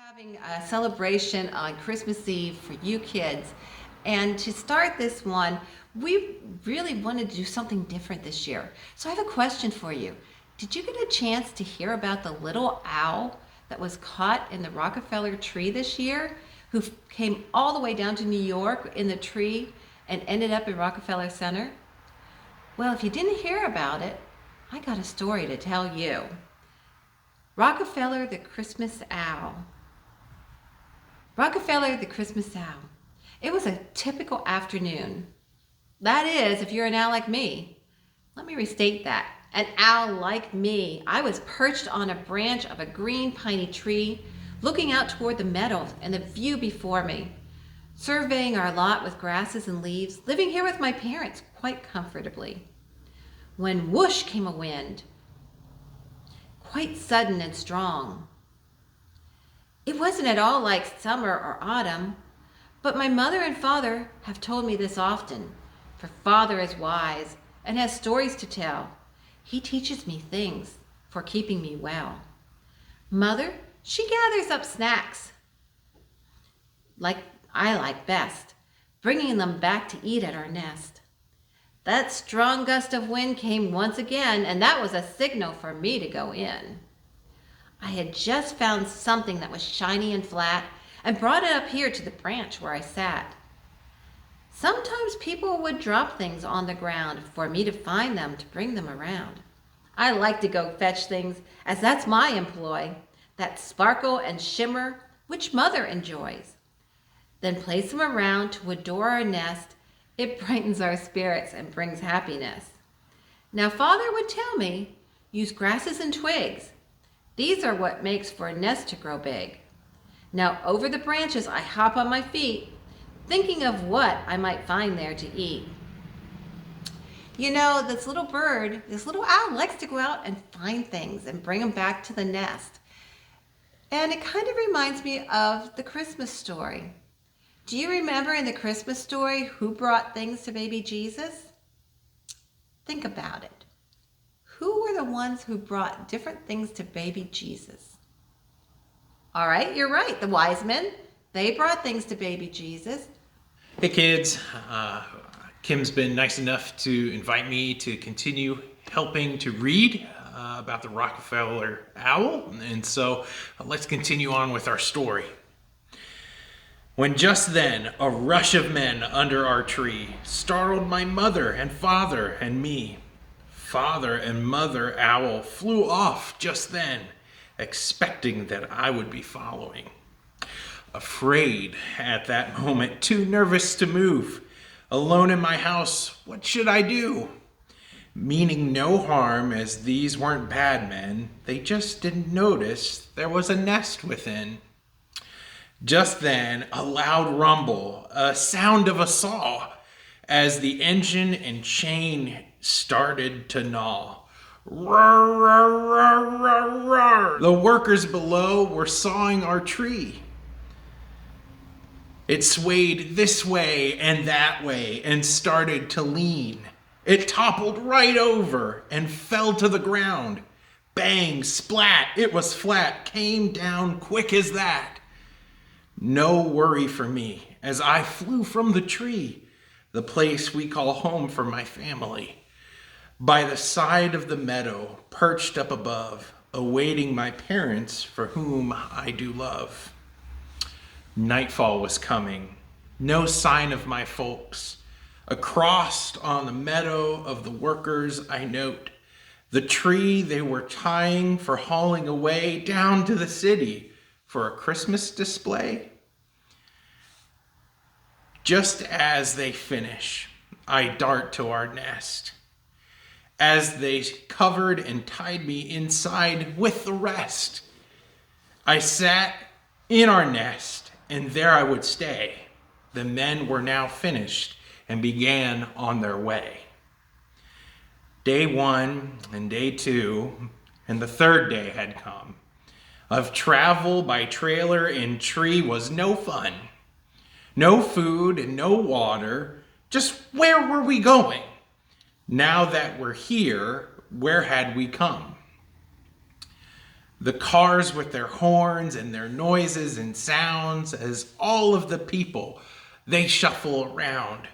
Having a celebration on Christmas Eve for you kids. And to start this one, we really wanted to do something different this year. So I have a question for you. Did you get a chance to hear about the little owl that was caught in the Rockefeller tree this year, who came all the way down to New York in the tree and ended up in Rockefeller Center? Well, if you didn't hear about it, I got a story to tell you. Rockefeller the Christmas Owl. Rockefeller the Christmas Owl. It was a typical afternoon. That is, if you're an owl like me. Let me restate that. An owl like me. I was perched on a branch of a green piney tree, looking out toward the meadow and the view before me, surveying our lot with grasses and leaves, living here with my parents quite comfortably. When whoosh came a wind, quite sudden and strong. It wasn't at all like summer or autumn, but my mother and father have told me this often, for father is wise and has stories to tell. He teaches me things for keeping me well. Mother, she gathers up snacks like I like best, bringing them back to eat at our nest. That strong gust of wind came once again, and that was a signal for me to go in. I had just found something that was shiny and flat and brought it up here to the branch where I sat. Sometimes people would drop things on the ground for me to find them to bring them around. I like to go fetch things, as that's my employ, that sparkle and shimmer which mother enjoys. Then place them around to adore our nest. It brightens our spirits and brings happiness. Now father would tell me, use grasses and twigs. These are what makes for a nest to grow big. Now over the branches I hop on my feet, thinking of what I might find there to eat. You know, this little bird, this little owl likes to go out and find things and bring them back to the nest. And it kind of reminds me of the Christmas story. Do you remember in the Christmas story who brought things to baby Jesus? Think about it. Who were the ones who brought different things to baby Jesus? All right, you're right, the wise men. They brought things to baby Jesus. Hey kids, Kim's been nice enough to invite me to continue helping to read about the Rockefeller Owl, and so let's continue on with our story. When just then a rush of men under our tree startled my mother and father and me. Father and mother owl flew off just then, expecting that I would be following. Afraid at that moment, too nervous to move. Alone in my house, what should I do? Meaning no harm, as these weren't bad men, they just didn't notice there was a nest within. Just then, a loud rumble, a sound of a saw, as the engine and chain started to gnaw. Roar, roar, roar, roar, roar. The workers below were sawing our tree. It swayed this way and that way and started to lean. It toppled right over and fell to the ground. Bang, splat, it was flat, came down quick as that. No worry for me as I flew from the tree, the place we call home for my family. By the side of the meadow, perched up above, awaiting my parents for whom I do love. Nightfall was coming, no sign of my folks. Across on the meadow of the workers I note, the tree they were tying for hauling away down to the city for a Christmas display. Just as they finish, I dart to our nest. As they covered and tied me inside with the rest, I sat in our nest, and there I would stay. The men were now finished and began on their way. Day 1 and day 2 and the third day had come. Of travel by trailer and tree was no fun. No food and no water. Just where were we going? Now that we're here, where had we come? The cars with their horns and their noises and sounds as all of the people, they shuffle around.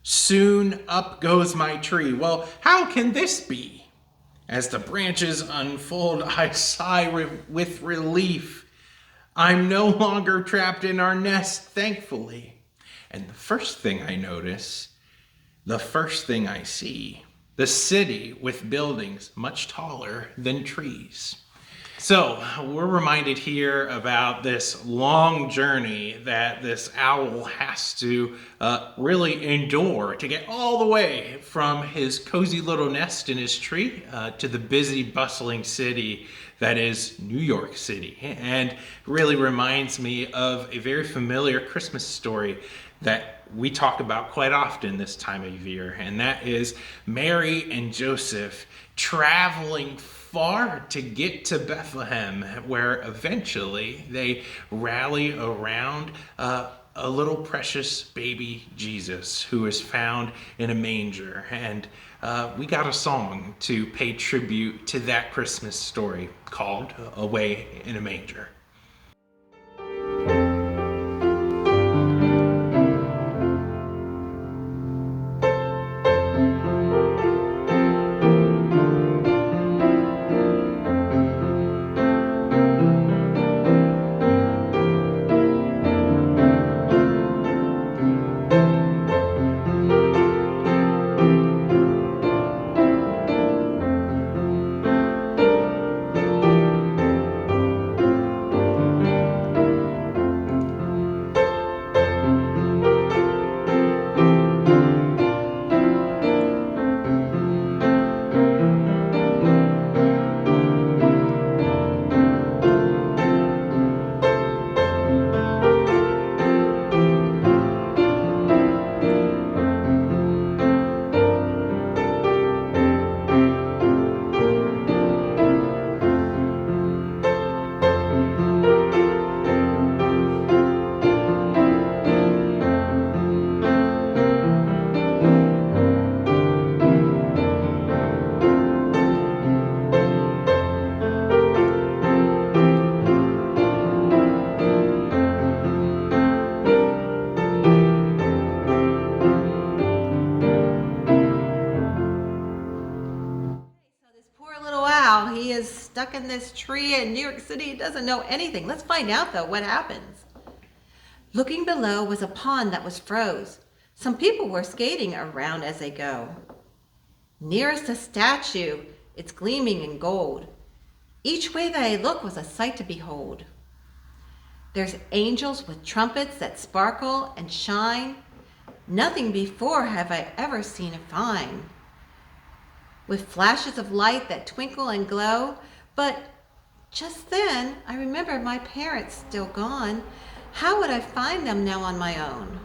Soon up goes my tree. Well, how can this be? As the branches unfold, I sigh with relief. I'm no longer trapped in our nest, thankfully. And the first thing I notice, the first thing I see, the city with buildings much taller than trees. So we're reminded here about this long journey that this owl has to really endure to get all the way from his cozy little nest in his tree to the busy, bustling city that is New York City. And really reminds me of a very familiar Christmas story that we talk about quite often this time of year, and that is Mary and Joseph traveling far to get to Bethlehem, where eventually they rally around a little precious baby Jesus who is found in a manger. And we got a song to pay tribute to that Christmas story called Away in a Manger. He is stuck in this tree in New York City. He doesn't know anything. Let's find out, though, what happens. Looking below was a pond that was froze. Some people were skating around as they go. Nearest a statue, it's gleaming in gold. Each way that I look was a sight to behold. There's angels with trumpets that sparkle and shine. Nothing before have I ever seen fine. With flashes of light that twinkle and glow, but just then I remember my parents still gone. How would I find them now on my own?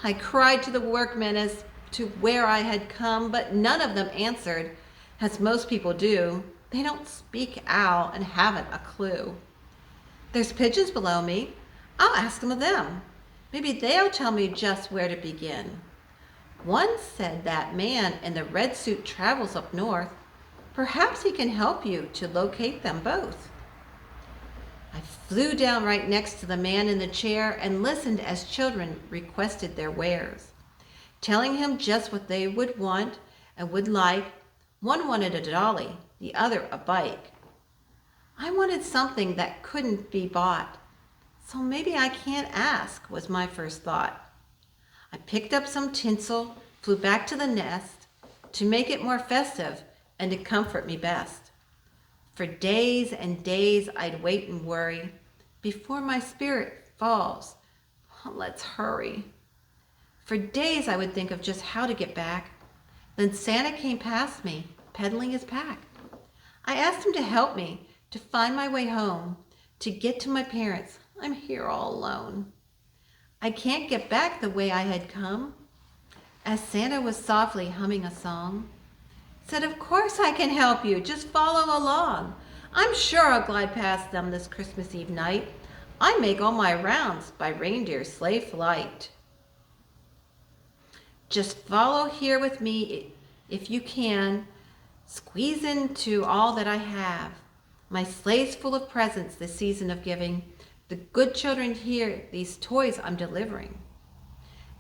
I cried to the workmen as to where I had come, but none of them answered, as most people do. They don't speak owl and haven't a clue. There's pigeons below me. I'll ask them of them. Maybe they'll tell me just where to begin. One said that man in the red suit travels up north. Perhaps he can help you to locate them both. I flew down right next to the man in the chair and listened as children requested their wares, telling him just what they would want and would like. One wanted a dolly, the other a bike. I wanted something that couldn't be bought, so maybe I can't ask, was my first thought. I picked up some tinsel, flew back to the nest to make it more festive and to comfort me best. For days and days I'd wait and worry before my spirit falls. Let's hurry. For days I would think of just how to get back. Then Santa came past me, peddling his pack. I asked him to help me to find my way home, to get to my parents. I'm here all alone. I can't get back the way I had come. As Santa was softly humming a song, said, of course I can help you, just follow along. I'm sure I'll glide past them this Christmas Eve night. I make all my rounds by reindeer sleigh flight. Just follow here with me if you can. Squeeze into all that I have. My sleigh's full of presents this season of giving. The good children hear these toys I'm delivering.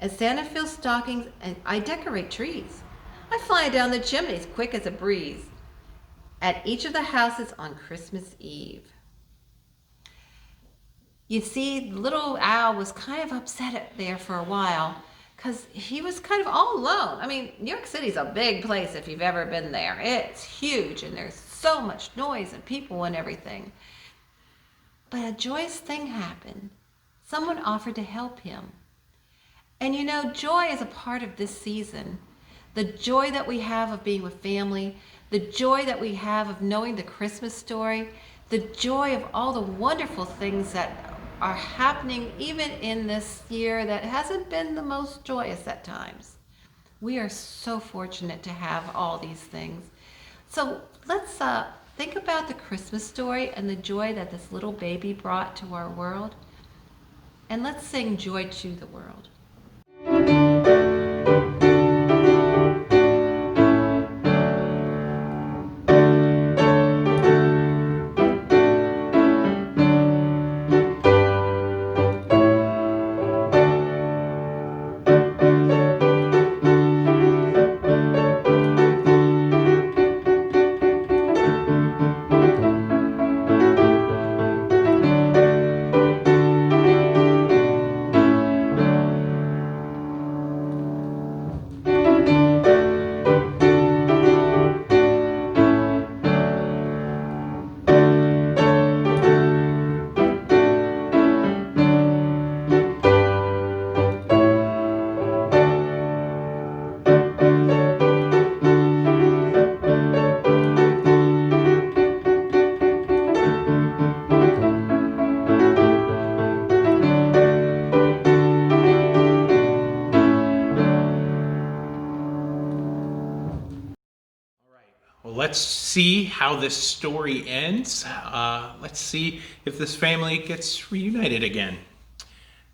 As Santa fills stockings, I decorate trees. I fly down the chimneys quick as a breeze at each of the houses on Christmas Eve. You see, little Al was kind of upset there for a while because he was kind of all alone. I mean, New York City's a big place if you've ever been there. It's huge and there's so much noise and people and everything. But a joyous thing happened. Someone offered to help him. And you know, joy is a part of this season. The joy that we have of being with family, the joy that we have of knowing the Christmas story, the joy of all the wonderful things that are happening even in this year that hasn't been the most joyous at times. We are so fortunate to have all these things. So let's think about the Christmas story and the joy that this little baby brought to our world. And let's sing Joy to the World. Well, let's see how this story ends. Let's see if this family gets reunited again.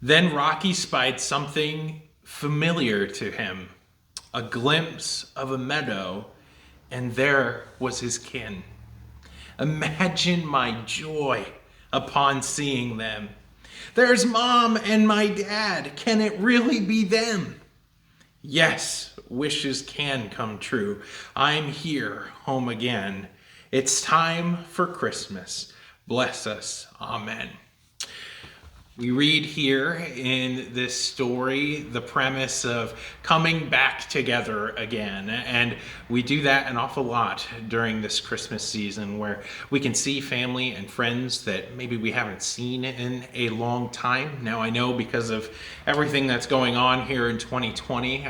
Then Rocky spied something familiar to him, a glimpse of a meadow, and there was his kin. Imagine my joy upon seeing them. There's Mom and my dad. Can it really be them? Yes, wishes can come true. I'm here, home again. It's time for Christmas. Bless us. Amen. We read here in this story the premise of coming back together again. And we do that an awful lot during this Christmas season where we can see family and friends that maybe we haven't seen in a long time. Now, I know because of everything that's going on here in 2020,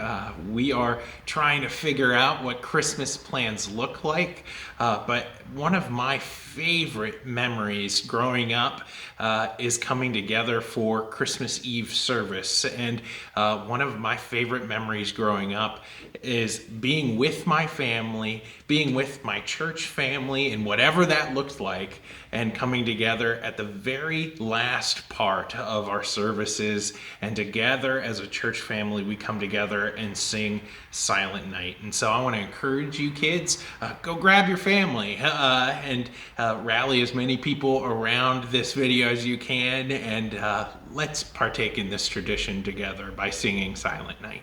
we are trying to figure out what Christmas plans look like. But one of my favorite memories growing up is coming together for Christmas Eve service. And one of my favorite memories growing up is being with my family, being with my church family, and whatever that looked like, and coming together at the very last part of our services. And together as a church family, we come together and sing Silent Night. And so I want to encourage you kids, go grab your family and rally as many people around this video as you can, and let's partake in this tradition together by singing Silent Night.